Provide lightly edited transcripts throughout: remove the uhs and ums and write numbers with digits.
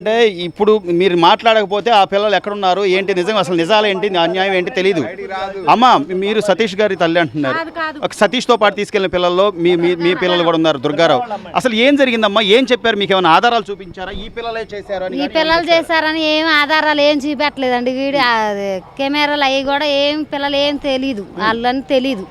అంటే ఇప్పుడు మీరు మాట్లాడకపోతే ఆ పిల్లలు ఎక్కడున్నారు ఏంటి నిజంగా అసలు నిజాలు ఏంటి అన్యాయం ఏంటి తెలియదు. అమ్మ మీరు సతీష్ గారి తల్లి అంటున్నారు. సతీష్తో పాటు తీసుకెళ్లిన పిల్లల్లో మీ పిల్లలు కూడా ఉన్నారు. దుర్గారావు అసలు ఏం జరిగిందమ్మా? ఏం చెప్పారు? మీకు ఏమైనా ఆధారాలు చూపించారా? ఈ పిల్లలే చేశారని? ఈ పిల్లలు చేశారని ఏం ఆధారాలు ఏం చూపెట్టలేదండి. వీడియో కెమెరాలు అవి కూడా ఏం పిల్లలు ఏం తెలీదు, వాళ్ళని తెలీదు.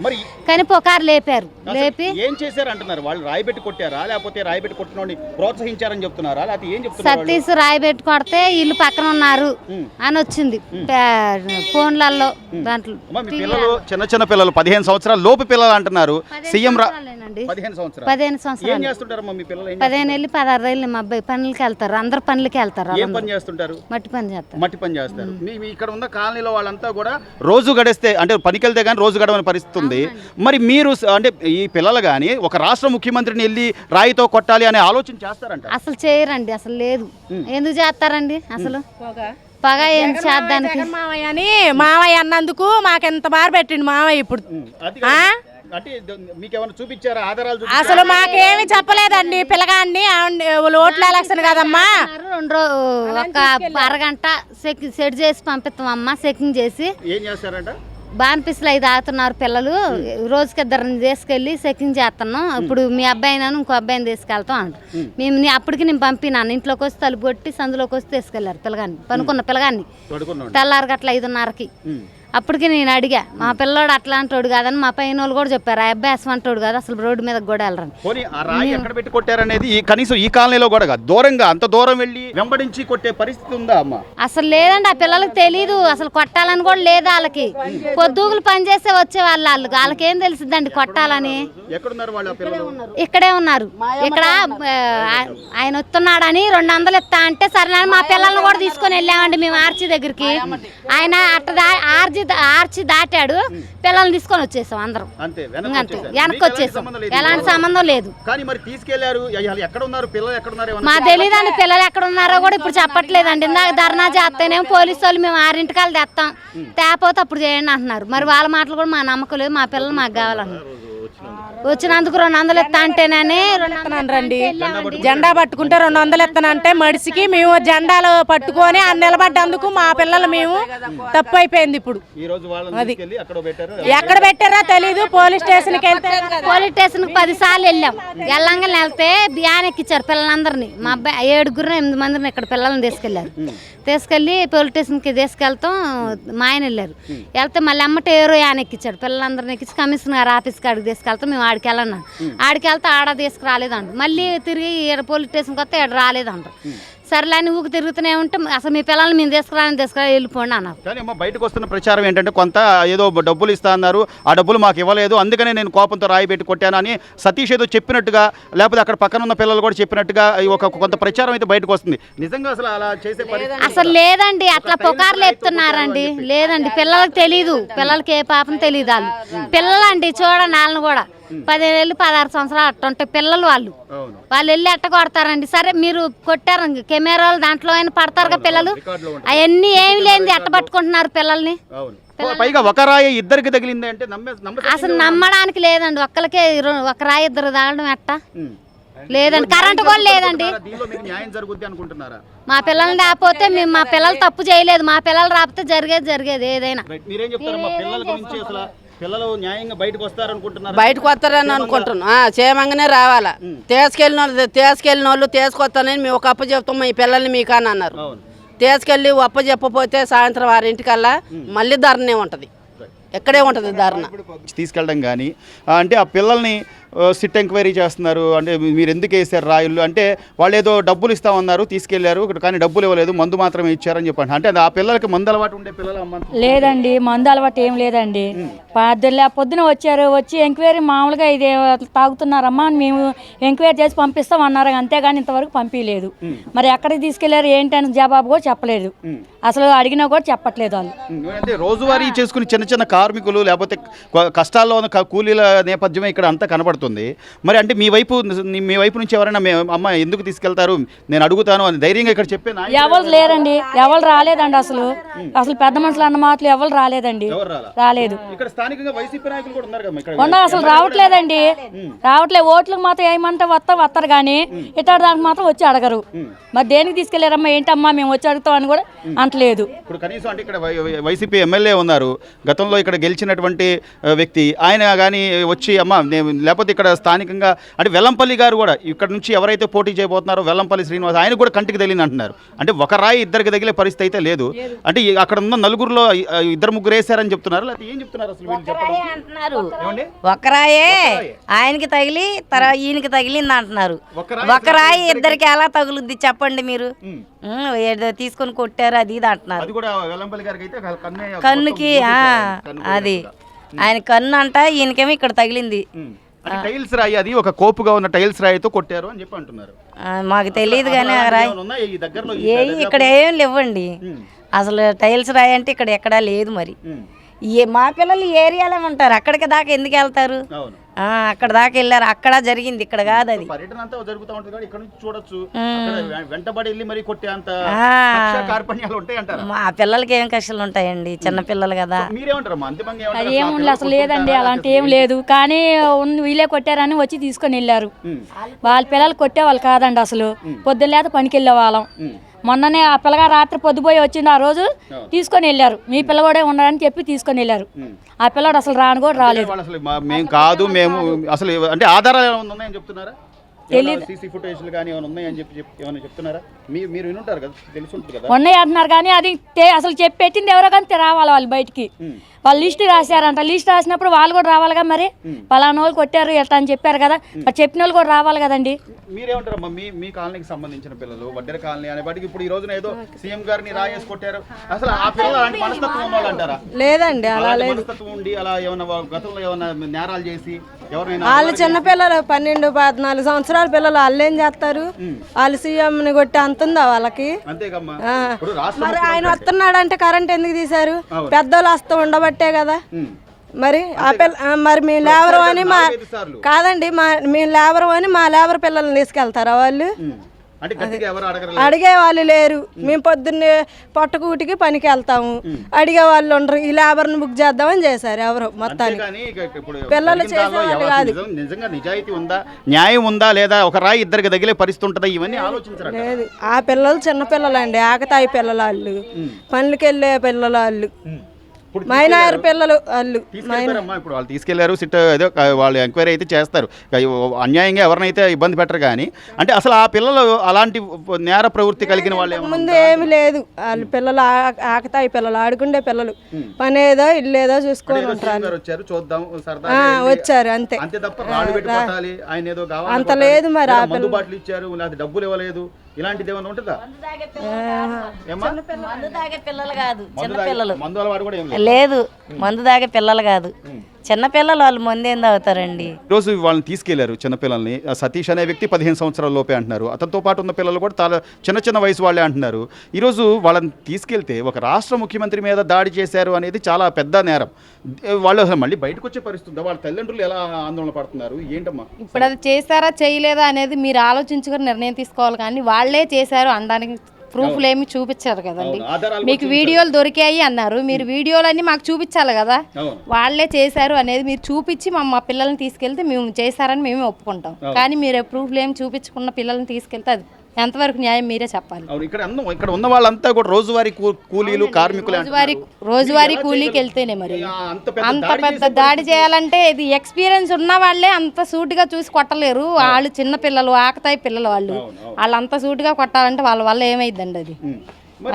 కానీ పుకారు లేపారు. లేపి ఏం చేశారు అంటున్నారు? వాళ్ళు రాయిబెట్టి కొట్టారా లేకపోతే రాయిబెట్టి కొట్టినోడిని ప్రోత్సహించారని చెప్తున్నారా లేకపోతే ఏం చెప్తున్నారు? సతీష్ రాయిబెట్టి కొడితే ఇల్లు పక్కన ఉన్నారు అని వచ్చింది ఫోన్లలో. దాంట్లో పిల్లలు చిన్న చిన్న పిల్లలు 15 సంవత్సరాల లోపు పిల్లలు అంటున్నారు. సీఎం 15 సంవత్సరాలు 15 వెళ్ళి 16 ఏళ్ళు మా అబ్బాయి పనులకి వెళ్తారు. అందరు పనులకి వెళ్తారు. ఏం పని చేస్తుంటారు? మట్టి పని చేస్తారు. మట్టి పని చేస్తారు. మీ ఇక్కడ ఉన్న కాలనీలో వాళ్ళంతా కూడా రోజు గడిస్తే అంటే పనికి వెళ్తే కానీ రోజు గడవని పరిస్థితి ఉంది. మరి మీరు అంటే ఈ పిల్లలు కానీ ఒక రాష్ట్ర ముఖ్యమంత్రిని వెళ్ళి రాయితో కొట్టాలి అనే ఆలోచన చేస్తారంట? అసలు చేయరండి. అసలు లేదు. ఎందుకు చేస్తారండి? అసలు పగ ఏం చేద్దానికి? మావయ్య అన్నందుకు మాకెంత బాధ పెట్టిండు మావయ్య. ఇప్పుడు చూపించారా ఆధారాలు? అసలు మాకేమి చెప్పలేదండి. పిల్లగాన్ని ఓట్ల ఎలక్షన్ కదమ్మా, ఒక అరగంట సెట్ చేసి పంపిస్తామమ్మా. చెకింగ్ చేసి ఏం చేస్తారంట? బాన్పిస్లు అవి తాగుతున్నారు పిల్లలు. రోజుకి ఇద్దరిని తీసుకెళ్ళి చెకింగ్ చేస్తున్నాం. ఇప్పుడు మీ అబ్బాయినా ఇంకో అబ్బాయిని తీసుకెళ్తాం అంట. మేము అప్పటికి నేను పంపినాను. ఇంట్లోకి వచ్చి తలుపు కొట్టి సందులోకి వచ్చి తీసుకెళ్లారు పిల్లగాన్ని, పనుకున్న పిల్లగాన్ని. తెల్లారి గట్ల 5:30కి. అప్పటికి నేను అడిగా, మా పిల్లోడు అట్లాంటోడు కాదని మా పైన వాళ్ళు కూడా చెప్పారు. ఆ అబ్బాయి అసమంటోడు కాదు, అసలు రోడ్డు మీద కూడా వెళ్ళరండి. కొట్టారనేది కనీసం ఈ కాలనీలో కూడా కాదు, దూరంగా అంత దూరం వెళ్ళి వెంబడించి కొట్టే పరిస్థితి ఉందా అమ్మా? అసలు లేదండి. ఆ పిల్లలకి తెలీదు అసలు కొట్టాలని కూడా లేదు. వాళ్ళకి పొద్దుగులు పని చేసే వచ్చే వాళ్ళకి ఏం తెలిసిద్దండి కొట్టాలని. ఇక్కడే ఉన్నారు. ఇక్కడ ఆయన వస్తున్నాడని 200 ఇస్తా అంటే సరే మా పిల్లల్ని కూడా తీసుకొని వెళ్ళామండి మేము ఆర్చి దగ్గరికి. ఆయన ఆర్చి దాటాడు, పిల్లల్ని తీసుకొని వచ్చేసాం అందరం. అంతే వెనక్కి వచ్చేసాం. ఎలాంటి సంబంధం లేదు. మా తెలియదండి పిల్లలు ఎక్కడ ఉన్నారో కూడా ఇప్పుడు చెప్పట్లేదండి. ఇందాక ధర్నా చేస్తేనేమో పోలీసు వాళ్ళు మేము 6 తెస్తాం, తేపోతే అప్పుడు చేయండి అంటున్నారు. మరి వాళ్ళ మాటలు కూడా మా నమ్మకం లేదు. మా పిల్లలు మాకు కావాలన్నారు. వచ్చినందుకు 200 ఇస్తా అంటేనే రండి జెండా పట్టుకుంటే 200 ఇస్తానంటే మడిసికి మేము జెండాలు పట్టుకొని నిలబడ్డందుకు మా పిల్లలు మేము తప్పు అయిపోయింది. ఇప్పుడు అది ఎక్కడ పెట్టారో తెలీదు. పోలీస్ స్టేషన్కి వెళ్తే 10 సార్లు వెళ్ళంగా వెళ్తే బియ్యాన్ని ఎక్కించారు పిల్లలందరినీ. మా అబ్బాయి 7-8 మందిని ఇక్కడ పిల్లల్ని తీసుకెళ్ళి పోలీస్ స్టేషన్కి తీసుకెళ్తాం. మా ఆయన వెళ్ళారు. వెళ్తే మళ్ళీ అమ్మట యాన్ ఎక్కించాడు. పిల్లలందరినీ ఎక్కించి కమిషనర్ ఆఫీస్ కాడికి తీసుకెళ్తాం. మేము ఆడికి వెళ్ళన్నా. ఆడికి వెళ్తే ఆడ తీసుకురాలేదంట. మళ్ళీ తిరిగి పోలీస్ స్టేషన్కి వస్తే ఇక్కడ రాలేదంట. సర్లే అని ఊరికి తిరుగుతూనే ఉంటే అసలు మీ పిల్లల్ని మేము తీసుకురా వెళ్ళిపోండి అన్నారు. కానీ అమ్మ బయటకు వస్తున్న ప్రచారం ఏంటంటే కొంత ఏదో డబ్బులు ఇస్తా అన్నారు, ఆ డబ్బులు మాకు ఇవ్వలేదు, అందుకనే నేను కోపంతో రాయి పెట్టి కొట్టాను అని సతీష్ ఏదో చెప్పినట్టుగా, లేకపోతే అక్కడ పక్కన ఉన్న పిల్లలు కూడా చెప్పినట్టుగా కొంత ప్రచారం అయితే బయటకు వస్తుంది. నిజంగా అసలు అలా చేసే అసలు లేదండి. అట్లా పుకార్లు ఎత్తున్నారండి. లేదండి, పిల్లలకు తెలీదు. పిల్లలకి ఏ పాపం తెలియదు. వాళ్ళు పిల్లలండి చూడండి. వాళ్ళని కూడా 15 16 సంవత్సరాలు అట్టుంటే పిల్లలు వాళ్ళు వెళ్ళి ఎట్ట కొడతారండి. సరే మీరు కొట్టారు కెమెరాలు దాంట్లో అయినా పడతారుగా పిల్లలు. అవన్నీ ఏమి లేని ఎట్ట పట్టుకుంటున్నారు పిల్లల్ని. అసలు నమ్మడానికి లేదండి. ఒక్కరికే ఒక రాయి 2 తాగడం ఎట్ట లేదండి. కరెంటు కూడా లేదండి. మా పిల్లల్ని రాకపోతే మేము మా పిల్లలు తప్పు చేయలేదు. మా పిల్లలు రాకపోతే జరిగేది ఏదైనా. బయటకు వస్తారని అనుకుంటున్నా. క్షేమంగానే రావాలా. తీసుకెళ్ళిన వాళ్ళు తీసుకొస్తానని మేము ఒక అప్ప చెప్తాం. ఈ పిల్లల్ని మీకు అని అన్నారు. తీసుకెళ్ళి అప్ప చెప్పపోతే సాయంత్రం 6 మళ్ళీ ధరనే ఉంటుంది. ఎక్కడే ఉంటుంది ధరణ. తీసుకెళ్ళడం కానీ అంటే ఆ పిల్లల్ని సిట్ ఎంక్వైరీ చేస్తున్నారు. అంటే మీరు ఎందుకు వేసారు రాయుళ్ళు అంటే వాళ్ళు ఏదో డబ్బులు ఇస్తామన్నారు, తీసుకెళ్లారు, కానీ డబ్బులు ఇవ్వలేదు, మందు మాత్రమే ఇచ్చారని చెప్పండి. అంటే ఆ పిల్లలకి మందు అలవాటు ఉండే పిల్లలు లేదండి. మందు అలవాటు ఏం లేదండి. పొద్దున వచ్చి ఎంక్వైరీ మామూలుగా ఇది తాగుతున్నారమ్మా మేము ఎంక్వైరీ చేసి పంపిస్తాం అన్నారు. అంతేగాని ఇంతవరకు పంపించలేదు. మరి ఎక్కడికి తీసుకెళ్లారు ఏంటని జవాబు కూడా చెప్పలేదు. అసలు అడిగినా కూడా చెప్పట్లేదు వాళ్ళు. అంటే రోజువారీ చేసుకుని చిన్న చిన్న కార్మికులు లేకపోతే కష్టాల్లో ఉన్న కూలీల నేపథ్యమే ఇక్కడ అంతా కనబడుతుంది. జరుగుతుంది. మరి అంటే మీ వైపు నుంచి ఎవరైనా అమ్మ ఎందుకు తీసుకెళ్తారు నేను అడుగుతాను అని ధైర్యంగా ఇక్కడ చెప్పే ఎవరు లేరండి, ఎవరు రాలేదండి. అసలు పెద్ద మనుషులు అన్న మాటలు ఎవరు రాలేదండి, రాలేదు. ఇక్కడ స్థానికంగా వైసీపీ నాయకులు కూడా ఉన్నారు కదా ఇక్కడ. ఉన్నా అసలు రావట్లేదండి, రావట్లేదు. ఓట్లకు మాత్రం ఏమంటే వస్తారు కానీ ఇతర దానికి మాత్రం వచ్చి అడగరు. మరి దేనికి తీసుకెళ్లారమ్మా, ఏంటమ్మా మేము వచ్చి అడుగుతాం అని కూడా అంటలేదు. ఇప్పుడు కనీసం అంటే ఇక్కడ వైసీపీ ఎమ్మెల్యే ఉన్నారు, గతంలో ఇక్కడ గెలిచినటువంటి వ్యక్తి, ఆయన కానీ వచ్చి అమ్మ లేకపోతే ఇక్కడ స్థానికంగా అంటే వెల్లంపల్లి గారు కూడా ఇక్కడ నుంచి ఎవరైతే పోటీ చేయబోతున్నారో వెల్లంపల్లి శ్రీనివాస్ ఆయన కూడా కంటికి తగిలింది అంటున్నారు. అంటే ఒక రాయి ఇద్దరికి తగిలే పరిస్థితి అయితే లేదు. అంటే అక్కడ ఉన్న నలుగురులో 2-3 వేసారని చెప్తున్నారు, లేకపోతే ఏం చెప్తున్నారు అసలు వీళ్ళు అంటున్నారు? ఒకరాయే ఆయనకి తగిలి ఈయనకి తగిలింది అంటున్నారు. ఒక రాయి ఇద్దరికి ఎలా తగులుద్ది చెప్పండి మీరు? ఏదో తీసుకొని కొట్టారు అది ఇది అంటున్నారు. కన్నుకి అది ఆయన కన్ను అంట, ఈయనకేమో ఇక్కడ తగిలింది. టైల్స్ రాయి, అది ఒక కోపుగా ఉన్న టైల్స్ రాయితో కొట్టారు అని చెప్పి అంటున్నారు. మాకు తెలియదు కానీ ఆ రాయి ఇక్కడ ఏం లేవండి. అసలు టైల్స్ రాయి అంటే ఇక్కడ ఎక్కడా లేదు. మరి మా పిల్లలు ఏరియాలో ఉంటారు, అక్కడికి దాకా ఎందుకు వెళ్తారు? అక్కడ దాకా వెళ్ళారు, అక్కడ జరిగింది, ఇక్కడ కాదు. అది పర్యటన అంతా జరుగుతూ ఉంటుంది కాబట్టి ఇక్కడ నుంచి చూడొచ్చు. వెంటబడి వెళ్ళి మరి కొట్టే అంత కార్పణ్యాలు ఉంటాయి అంటారు. మా పిల్లలకి ఏం కష్టాలు ఉంటాయండి, చిన్న పిల్లలు కదా. మీరేమంటారమ్మా? అంతిమంగా అది ఏముంది అసలు లేదండి, అలాంటి ఏం లేదు. కానీ వీళ్ళే కొట్టారని వచ్చి తీసుకొని వెళ్ళారు. వాళ్ళ పిల్లలు కొట్టేవాళ్ళు కాదండి, అసలు పొద్దున్న లేత పనికి వెళ్ళే వాళ్ళం. మొన్ననే ఆ పిల్లగా రాత్రి పొద్దుపోయి వచ్చిండు, ఆ రోజు తీసుకొని వెళ్ళారు. మీ పిల్లవాడే ఉన్నాడని చెప్పి తీసుకొని వెళ్ళారు. ఆ పిల్లవాడు అసలు రాను కూడా రాలేదు. మేము కాదు, మేము అసలు అంటే ఆధారాలు ఏమైనా ఉన్నాయని చెప్తున్నారా? తెలీదు. సీసీ ఫుటేజ్లు కానీ ఏమైనా ఉన్నాయని చెప్పి ఏమైనా చెప్తున్నారా? మీరు వినుంటారు కదా, తెలిసి ఉంటుంది కదా. ఉన్నాయి అంటున్నారు కానీ అది అసలు చెప్పి పెట్టింది ఎవరో కానీ రావాలి వాళ్ళు బయటికి. వాళ్ళు లిస్ట్ రాశారంట, లిస్ట్ రాసినప్పుడు వాళ్ళు కూడా రావాలిగా. మరి పలానా వాళ్ళు కొట్టారు ఎట్లా అని చెప్పారు కదా, మరి చెప్పిన వాళ్ళు కూడా రావాలి కదండి. మీరేమంటారమ్మా? మీ కాలనీకి సంబంధించిన పిల్లలు వడ్డెర కాలనీ అనే వాటికి ఇప్పుడు ఈ రోజున ఏదో సీఎం గారిని రాయేసి కొట్టారు, అసలు ఆ పిల్లలు అలాంటి మనస్తత్వం ఉన్నవాళ్ళు అంటారా? లేదండి, అలా లేదు. మనస్తత్వం ఉండి అలా ఏమన్నా గతంలో ఏమన్నా నేరాలు చేసి ఎవరైనా వాళ్ళు చిన్నపిల్లలు 12-14 సంవత్సరాల పిల్లలు వాళ్ళు ఏం చేస్తారు? వాళ్ళు సీఎంని కొట్టి అంతుందా వాళ్ళకి? అంతేకమ్మా. మరి ఆయన వస్తున్నాడు అంటే కరెంట్ ఎందుకు తీశారు? పెద్దోళ్ళు వస్తూ ఉండబట్టే కదా. మరి ఆ మరి మేము లేబరు అని కాదండి, మేము లేబరు అని మా లేబర్ పిల్లల్ని తీసుకెళ్తారా వాళ్ళు? అడిగే వాళ్ళు లేరు. మేము పొద్దున్నే పొట్టకూటికి పనికి వెళ్తాము, అడిగే వాళ్ళు ఉండరు. ఈ లేబర్ని బుక్ చేద్దామని చేశారు ఎవరు మొత్తానికి. పిల్లలు చేసేవాళ్ళు కాదు. నిజంగా నిజాయితీ ఉందా, న్యాయం ఉందా లేదా, ఒక రాయి ఇద్దరికి తగిలే పరిస్థితి ఉంటుందా, ఇవన్నీ ఆలోచించరు. లేదు, ఆ పిల్లలు చిన్న పిల్లలు అండి, ఆకతాయి పిల్లలు వాళ్ళు, పనులకి వెళ్ళే పిల్లలు వాళ్ళు, మైనార్ పిల్లలు వాళ్ళు. ఇప్పుడు వాళ్ళు తీసుకెళ్లారు, ఏదో వాళ్ళు ఎంక్వైరీ అయితే చేస్తారు, అన్యాయంగా ఎవరినైతే ఇబ్బంది పెట్టరు. కానీ అంటే అసలు ఆ పిల్లలు అలాంటి నేర ప్రవృత్తి కలిగిన వాళ్ళు ముందు ఏమి లేదు. వాళ్ళు పిల్లలు ఆకతాయి పిల్లలు, ఆడుకుండే పిల్లలు, పనేదో ఇల్లేదో చూసుకొని ఉంటారు. వచ్చారు అంతే, అంత లేదు. మరి ఆ పిల్లలు బాటిల్ ఇచ్చారు, డబ్బులు ఇవ్వలేదు, ఇలాంటిది ఏమైనా ఉంటుందా? మందు తాగే పిల్లలు కాదు, చిన్న పిల్లలు. లేదు, మందు తాగే పిల్లలు కాదు, చిన్న పిల్లలు. వాళ్ళు మందు ఏం తాగుతారండి? ఈరోజు వాళ్ళని తీసుకెళ్లారు చిన్నపిల్లల్ని. సతీష్ అనే వ్యక్తి 15 సంవత్సరాల లోపే అంటున్నారు. అతనితో పాటు ఉన్న పిల్లలు కూడా చాలా చిన్న వయసు వాళ్ళే అంటున్నారు. ఈరోజు వాళ్ళని తీసుకెళ్తే ఒక రాష్ట్ర ముఖ్యమంత్రి మీద దాడి చేశారు అనేది చాలా పెద్ద నేరం. వాళ్ళు అసలు మళ్ళీ బయటకు వచ్చే పరిస్థితి, వాళ్ళ తల్లిదండ్రులు ఎలా ఆందోళన పడుతున్నారు ఏంటమ్మా? ఇప్పుడు అది చేశారా చేయలేదా అనేది మీరు ఆలోచించుకొని నిర్ణయం తీసుకోవాలి. కానీ వాళ్ళే చేశారు అనడానికి ప్రూఫ్లు ఏమి చూపించారు కదండి. మీకు వీడియోలు దొరికాయి అన్నారు, మీరు వీడియోలన్నీ మాకు చూపించాలి కదా. వాళ్ళే చేశారు అనేది మీరు చూపించి మా పిల్లల్ని తీసుకెళ్తే మేము చేశారని మేమే ఒప్పుకుంటాం. కానీ మీరు ప్రూఫ్లు ఏమి చూపించకుండా పిల్లల్ని తీసుకెళ్తే అది ఎంతవరకు న్యాయం మీరే చెప్పాలి. ఇక్కడ ఉన్న వాళ్ళంతా కూడా రోజువారీ కూలీలు, కార్మికులు. రోజువారీ కూలీకి వెళ్తేనే మరి అంత పెద్ద దాడి చేయాలంటే ఇది ఎక్స్పీరియన్స్ ఉన్న వాళ్ళే అంత సూటిగా చూసి కొట్టలేరు. వాళ్ళు చిన్న పిల్లలు, ఆకతాయి పిల్లలు, వాళ్ళు అంత సూటిగా కొట్టాలంటే వాళ్ళ వల్ల ఏమైందండి అది.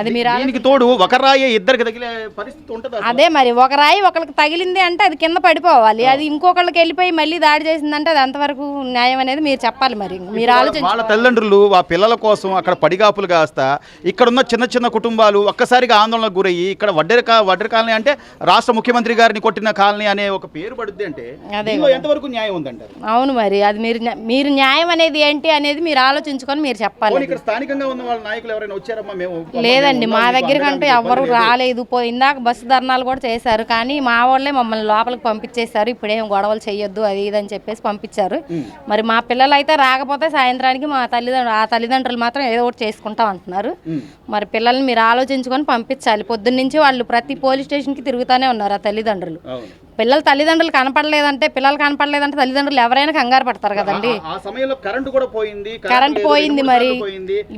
అది మీరు తోడు ఒక రాయి ఇద్దరికి తగిలే పరిస్థితి ఉంటుంది. అదే మరి ఒక రాయి ఒకరికి తగిలింది అంటే అది కింద పడిపోవాలి. అది ఇంకొకళ్ళకి వెళ్ళిపోయి మళ్ళీ దాడి చేసిందంటే అది ఎంతవరకు న్యాయం అనేది మీరు చెప్పాలి. మరి మీరు ఆలోచించి వాళ్ళ తల్లిదండ్రులు ఆ పిల్లల కోసం అక్కడ పడిగాపులు కాస్తా ఇక్కడ ఉన్న చిన్న కుటుంబాలు ఒక్కసారిగా ఆందోళనకు గురయ్యి ఇక్కడ వడ్డెర కాలనీ అంటే రాష్ట్ర ముఖ్యమంత్రి గారిని కొట్టిన కాలనీ అనే ఒక పేరు పడుద్ది అంటే ఎంతవరకు న్యాయం ఉందంటారు? అవును, మరి అది మీరు న్యాయం అనేది ఏంటి అనేది మీరు ఆలోచించుకొని మీరు చెప్పాలి. ఇక్కడ స్థానికంగా ఉన్న వాళ్ళ నాయకులు ఎవరైనా వచ్చారమ్మా? మేము లేదండి మా దగ్గర కంటే ఎవరు రాలేదు. ఇందాక బస్సు ధర్నాలు కూడా చేశారు, కానీ మా వాళ్ళే మమ్మల్ని లోపలికి పంపించేశారు. ఇప్పుడేం గొడవలు చేయొద్దు అది ఇది అని చెప్పేసి పంపించారు. మరి మా పిల్లలు అయితే రాకపోతే సాయంత్రానికి మా తల్లిదండ్రులు మాత్రం ఏదో ఒకటి చేసుకుంటాం అంటున్నారు. మరి పిల్లల్ని మీరు ఆలోచించుకొని పంపించాలి. పొద్దున్న నుంచి వాళ్ళు ప్రతి పోలీస్ స్టేషన్కి తిరుగుతూనే ఉన్నారు ఆ తల్లిదండ్రులు. తల్లిదండ్రులు కనపడలేదంటే పిల్లలు కనపడలేదంటే తల్లిదండ్రులు ఎవరైనా కంగారు పడతారు కదండి. కరెంట్ పోయింది. మరి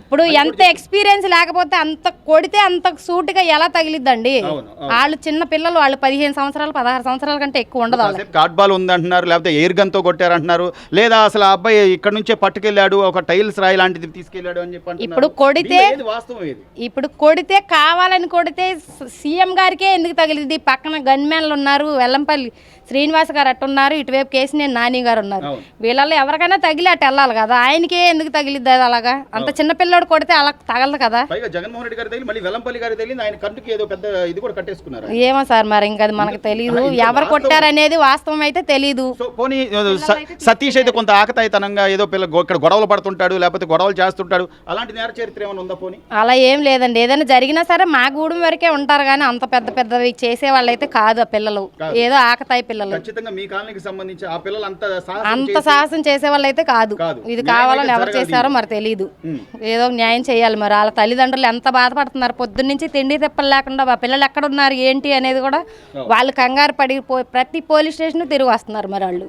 ఇప్పుడు ఎంత ఎక్స్పీరియన్స్ లేకపోతే అంత కొడితే అంత సూటిగా ఎలా తగిలిద్దండి. వాళ్ళు చిన్న పిల్లలు, వాళ్ళు 15 సంవత్సరాలు 16 సంవత్సరాల కంటే ఎక్కువ ఉండదు. కార్డ్ బాల్ ఉంది అంటున్నారు, లేకపోతే ఎయిర్ గన్ తో కొట్టారంటున్నారు, లేదా అసలు ఆ అబ్బాయి ఇక్కడ నుంచే పట్టుకెళ్ళాడు, ఒక టైల్స్ రాయి లాంటిది తీసుకెళ్ళాడు అని చెప్పి ఇప్పుడు కొడితే కావాలని కొడితే సీఎం గారికే ఎందుకు తగిలింది? పక్కన గన్మ్యాన్లు ఉన్నారు, వెల్లంపల్లి శ్రీనివాస్ గారు అట్టున్నారు, ఇటువైపు కేసినేని నాని గారు ఉన్నారు. వీళ్ళల్లో ఎవరికైనా తగిలి అటు వెళ్ళాలి కదా, ఆయనకే ఎందుకు తగిలిద్ది అది? అలాగా అంత చిన్నపిల్లడు కొడితే అలా తగలదు కదా. జగన్మోహన్ రెడ్డి గారు తగిలి మళ్ళీ వెల్లంపల్లి గారు తగిలి ఆయన కంటికి ఏదో పెద్ద ఇది కూడా కట్టేసుకున్నారు. ఏమో సార్, మరి ఇంకా అది మనకు తెలియదు. ఎవరు కొట్టారనేది వాస్తవం అయితే తెలీదు. పోనీ సతీష్ అయితే కొంత ఆకతాయితనంగా ఏదో ఇక్కడ గొడవలు పడుతుంటాడు, లేకపోతే గొడవలు చేస్తుంటాడు, అలాంటి నేర చరిత్ర ఏమైనా ఉందా? పోనీ అలా ఏం లేదండి. ఏదైనా జరిగినా సరే మా గూడెం వరకే ఉంటారు, కానీ అంత పెద్ద పెద్దవి చేసే వాళ్ళైతే కాదు. ఆ పిల్లలు ఏదో ఆకతాయి పిల్లలు. ఖచ్చితంగా మీ కాలనీకి సంబంధించి ఆ పిల్లలు అంత సాహసం చేసే వాళ్ళు అయితే కాదు. ఇది కావాలని ఎవరు చేశారో మరి తెలీదు. ఏదో న్యాయం చేయాలి. మరి వాళ్ళ తల్లిదండ్రులు ఎంత బాధపడుతున్నారు, పొద్దున్న నుంచి తిండి తిప్పలు లేకుండా ఆ పిల్లలు ఎక్కడ ఉన్నారు ఏంటి అనేది కూడా వాళ్ళు కంగారు పడి ప్రతి పోలీస్ స్టేషన్ తిరిగి వస్తున్నారు మరి వాళ్ళు.